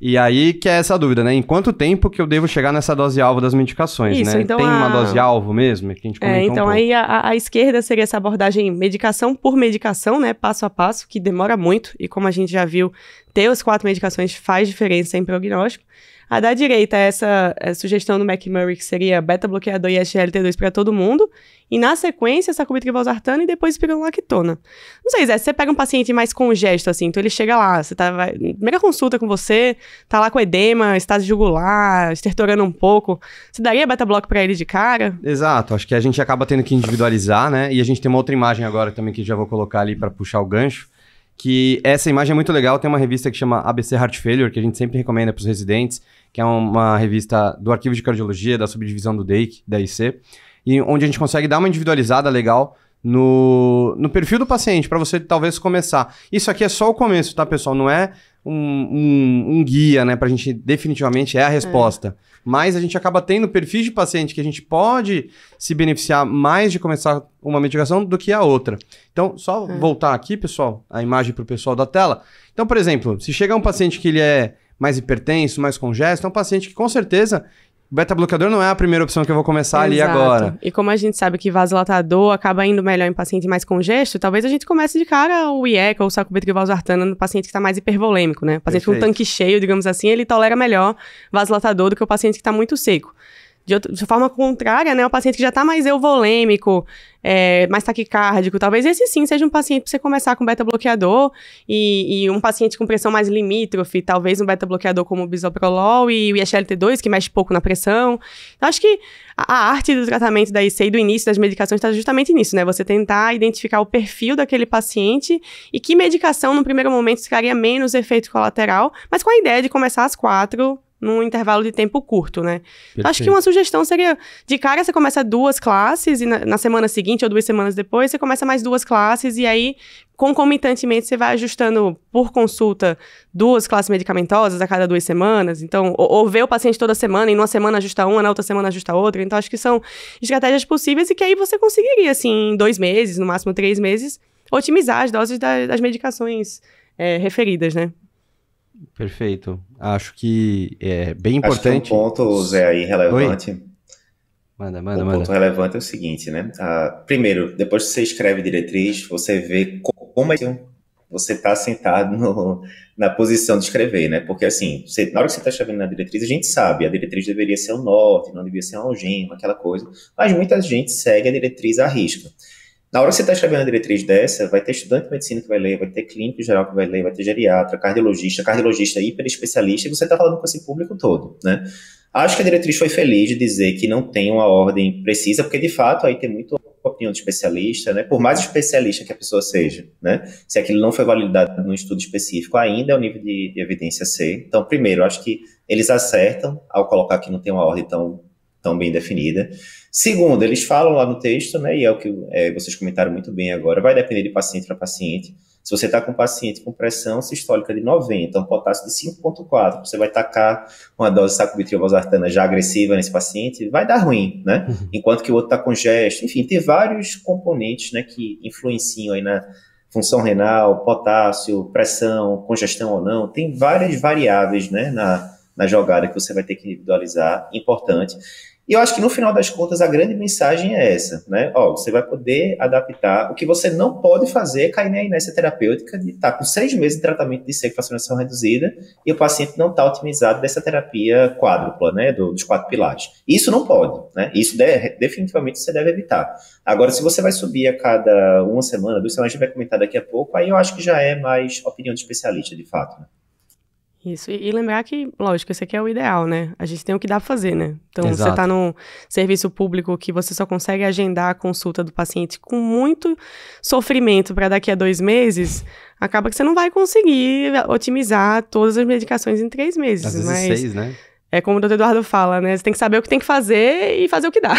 E aí que é essa dúvida, né? Em quanto tempo que eu devo chegar nessa dose-alvo das medicações, Isso, né? então Tem uma dose-alvo mesmo? Que a gente comentou então um pouco. aí a esquerda seria essa abordagem medicação por medicação, né? Passo a passo, que demora muito. E como a gente já viu, ter as 4 medicações faz diferença em prognóstico. A da direita é essa sugestão do McMurray, que seria beta-bloqueador e SGLT2 para todo mundo. E na sequência, sacubitril/valsartana e depois espironolactona. Não sei, Zé, se você pega um paciente mais congesto, assim, então ele chega lá, primeira consulta com você, tá lá com edema, estase jugular, estertorando um pouco, você daria beta-bloco para ele de cara? Exato, acho que a gente acaba tendo que individualizar, né? E a gente tem uma outra imagem agora também que já vou colocar ali para puxar o gancho, que essa imagem é muito legal, tem uma revista que chama ABC Heart Failure, que a gente sempre recomenda para os residentes, que é uma revista do Arquivo de Cardiologia, da subdivisão do DEIC, da IC, e onde a gente consegue dar uma individualizada legal no perfil do paciente, para você talvez começar. Isso aqui é só o começo, tá, pessoal? Não é um guia, né, pra gente definitivamente é a resposta. Mas a gente acaba tendo perfis de paciente que a gente pode se beneficiar mais de começar uma medicação do que a outra. Então, só voltar aqui, pessoal, a imagem para o pessoal da tela. Então, por exemplo, se chega um paciente que ele é mais hipertenso, mais congesto, é um paciente que com certeza o beta-bloqueador não é a primeira opção que eu vou começar ali agora. E como a gente sabe que vasodilatador acaba indo melhor em paciente mais congesto, talvez a gente comece de cara o IECA ou o sacubitril/valsartana no paciente que está mais hipervolêmico, né? O paciente com um tanque cheio, digamos assim, ele tolera melhor vasodilatador do que o paciente que está muito seco. De forma contrária, né, o paciente que já está mais euvolêmico, mais taquicárdico, talvez esse sim seja um paciente para você começar com beta-bloqueador e um paciente com pressão mais limítrofe, talvez um beta-bloqueador como o bisoprolol e o SGLT2, que mexe pouco na pressão. Então, acho que a arte do tratamento da IC e do início das medicações está justamente nisso, né? Você tentar identificar o perfil daquele paciente e que medicação, no primeiro momento, traria menos efeito colateral, mas com a ideia de começar as 4 num intervalo de tempo curto, né? Então, acho que uma sugestão seria, de cara você começa 2 classes e na semana seguinte ou 2 semanas depois você começa mais 2 classes e aí, concomitantemente, você vai ajustando por consulta 2 classes medicamentosas a cada 2 semanas. Então, ou ver o paciente toda semana e numa semana ajusta uma, na outra semana ajusta outra. Então, acho que são estratégias possíveis e que aí você conseguiria, assim, em 2 meses, no máximo 3 meses, otimizar as doses das medicações referidas, né? Perfeito. Acho que é bem importante. Acho que um ponto, Zé, aí relevante. Oi? Manda. Ponto relevante é o seguinte, né? Primeiro, depois que você escreve diretriz, você vê como você está sentado na posição de escrever, né? Porque assim, na hora que você está escrevendo na diretriz, a gente sabe, a diretriz deveria ser um norte, não deveria ser uma algema, aquela coisa, mas muita gente segue a diretriz à risca. Na hora que você está escrevendo a diretriz dessa, vai ter estudante de medicina que vai ler, vai ter clínico geral que vai ler, vai ter geriatra, cardiologista hiper especialista, e você está falando com esse público todo, né? Acho que a diretriz foi feliz de dizer que não tem uma ordem precisa, porque de fato aí tem muito opinião de especialista, né? Por mais especialista que a pessoa seja, né? Se aquilo não foi validado num estudo específico, ainda é o nível de evidência C. Então, primeiro, acho que eles acertam ao colocar que não tem uma ordem tão bem definida. Segundo, eles falam lá no texto, né, e é o que vocês comentaram muito bem agora, vai depender de paciente para paciente. Se você está com um paciente com pressão sistólica de 90, um potássio de 5,4, você vai tacar uma dose de sacubitril/valsartana já agressiva nesse paciente, vai dar ruim, né? Enquanto que o outro está congesto. Enfim, tem vários componentes, né, que influenciam aí na função renal, potássio, pressão, congestão ou não. Tem várias variáveis, né, na jogada que você vai ter que individualizar, importante. E eu acho que no final das contas a grande mensagem é essa, né? Você vai poder adaptar. O que você não pode fazer é cair na inércia terapêutica de estar com 6 meses de tratamento de seco fracionação reduzida e o paciente não está otimizado dessa terapia quádrupla, né? Dos 4 pilares. Isso não pode, né? Isso definitivamente você deve evitar. Agora, se você vai subir a cada 1 semana, 2 semanas, a gente vai comentar daqui a pouco, aí eu acho que já é mais opinião de especialista, de fato, né? Isso, e lembrar que, lógico, esse aqui é o ideal, né? A gente tem o que dá pra fazer, né? Então, Exato. você tá num serviço público que você só consegue agendar a consulta do paciente com muito sofrimento para daqui a 2 meses, acaba que você não vai conseguir otimizar todas as medicações em 3 meses. Às vezes mas 6, né? é como o Dr. Eduardo fala, né? Você tem que saber o que tem que fazer e fazer o que dá.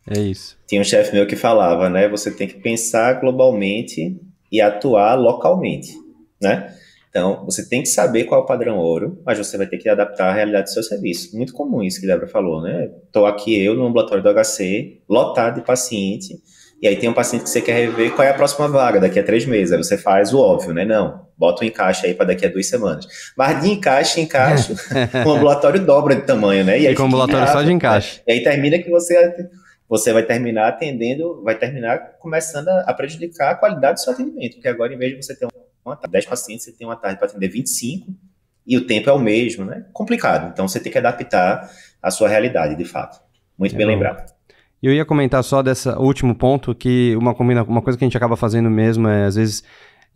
É isso. Tinha um chefe meu que falava, né? Você tem que pensar globalmente e atuar localmente, né? Então, você tem que saber qual é o padrão ouro, mas você vai ter que adaptar à realidade do seu serviço. Muito comum isso que a Débora falou, né? Estou aqui eu no ambulatório do HC, lotado de paciente, E aí tem um paciente que você quer rever qual é a próxima vaga daqui a 3 meses. Aí você faz o óbvio, né? Não, bota um encaixe aí para daqui a 2 semanas. Mas de encaixe em encaixe, o ambulatório dobra de tamanho, né? E aí fica um ambulatório só de encaixe. Né? E aí termina que você vai terminar atendendo, vai terminar começando a prejudicar a qualidade do seu atendimento. Porque agora, em vez de você ter 10 pacientes, você tem uma tarde para atender 25 e o tempo é o mesmo, né? Complicado. Então você tem que adaptar a sua realidade, de fato. Muito bem lembrado. E eu ia comentar só desse último ponto, que uma coisa que a gente acaba fazendo mesmo é, às vezes,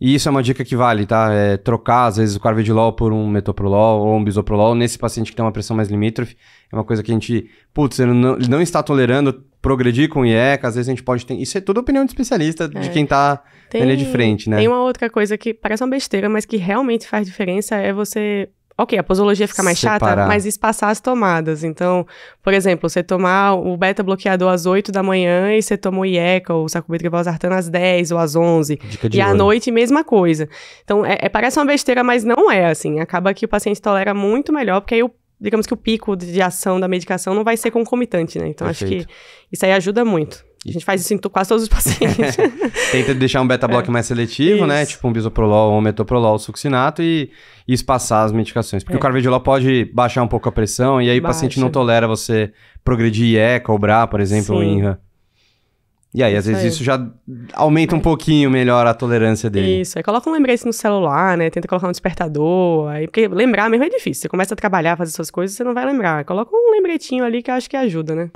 e isso é uma dica que vale, tá? É trocar, às vezes, o carvedilol por um metoprolol ou um bisoprolol nesse paciente que tem uma pressão mais limítrofe. É uma coisa que a gente, ele não está tolerando progredir com IECA, às vezes a gente pode ter... Isso é tudo opinião de especialista, de quem tá na linha de frente, né? Tem uma outra coisa que parece uma besteira, mas que realmente faz diferença, é você... Ok, a posologia fica mais chata, mas espaçar as tomadas. Então, por exemplo, você tomar o beta-bloqueador às 8 da manhã e você toma o IECA ou o sacubitril/valsartana às 10 ou às 11. E à noite, mesma coisa. Então, parece uma besteira, mas não é assim. Acaba que o paciente tolera muito melhor, porque aí digamos que o pico de ação da medicação não vai ser concomitante, né? Então, Perfeito. Acho que isso aí ajuda muito. A gente faz isso em quase todos os pacientes. Tenta deixar um beta-block mais seletivo, né? Tipo um bisoprolol ou um metoprolol succinato e espaçar as medicações. Porque o carvedilol pode baixar um pouco a pressão e aí o paciente não tolera você progredir IECA ou BRA, por exemplo, ou INRA. E aí, às vezes, isso já aumenta um pouquinho melhor a tolerância dele. Isso, aí coloca um lembrete no celular, né? Tenta colocar um despertador, aí, porque lembrar mesmo é difícil. Você começa a trabalhar, fazer suas coisas, você não vai lembrar. Coloca um lembretinho ali que eu acho que ajuda, né?